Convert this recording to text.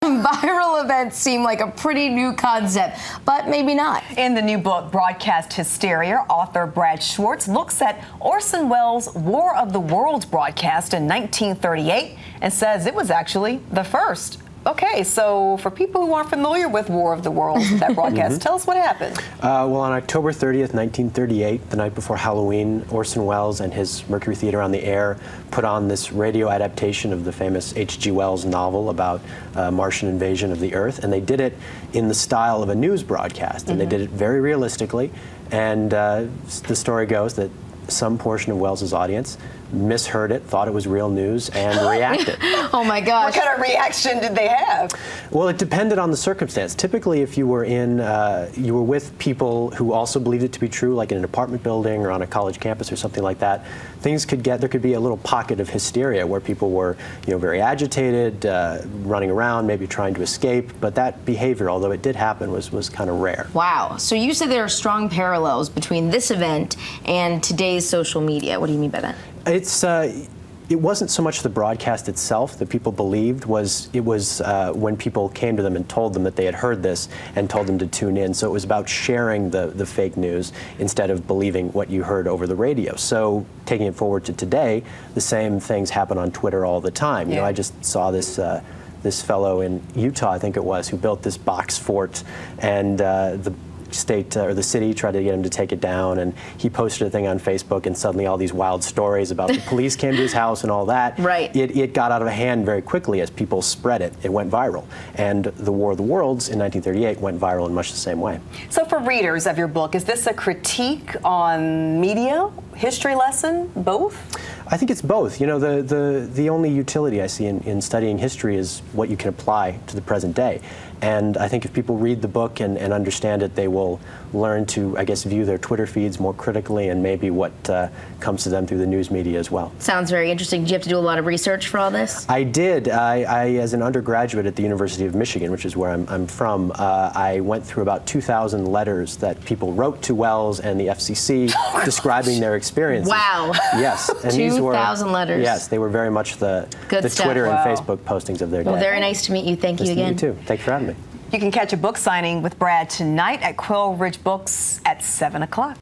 Viral events seem like a pretty new concept, but maybe not. In the new book, Broadcast Hysteria, author Brad Schwartz looks at Orson Welles' War of the Worlds broadcast in 1938 and says it was actually the first. Okay, so for people who aren't familiar with War of the Worlds, that broadcast, tell us what happened. Well, on October 30th, 1938, the night before Halloween, Orson Welles and his Mercury Theater on the Air put on this radio adaptation of the famous H.G. Wells novel about Martian invasion of the Earth, and they did it in the style of a news broadcast, and they did it very realistically, and the story goes that some portion of Wells's audience misheard it, thought it was real news, and reacted. Oh my gosh. What kind of reaction did they have? Well, it depended on the circumstance. Typically, if you were you were with people who also believed it to be true, like in an apartment building or on a college campus or something like that, there could be a little pocket of hysteria where people were, very agitated, running around, maybe trying to escape. But that behavior, although it did happen, was kind of rare. Wow. So you said there are strong parallels between this event and today's social media. What do you mean by that? It wasn't so much the broadcast itself that people believed. It was when people came to them and told them that they had heard this and told them to tune in. So it was about sharing the fake news instead of believing what you heard over the radio. So taking it forward to today, the same things happen on Twitter all the time. I just saw this fellow in Utah, I think it was, who built this box fort, and the state or the city tried to get him to take it down, and he posted a thing on Facebook, and suddenly all these wild stories about the police came to his house and all that. Right. It got out of hand very quickly as people spread it. It went viral. And the War of the Worlds in 1938 went viral in much the same way. So for readers of your book, is this a critique on media, history lesson, both? I think it's both. The only utility I see in studying history is what you can apply to the present day. And I think if people read the book and understand it, they will learn to, I guess, view their Twitter feeds more critically, and maybe what comes to them through the news media as well. Sounds very interesting. Did you have to do a lot of research for all this? I did. I as an undergraduate at the University of Michigan, which is where I'm from, I went through about 2,000 letters that people wrote to Wells and the FCC describing their experiences. Wow. Yes. And 2,000 letters. Yes, they were very much the Twitter and Facebook postings of their day. Well, very nice to meet you. Thank you again. Nice to meet you too. Thanks for having me. You can catch a book signing with Brad tonight at Quail Ridge Books at 7 o'clock.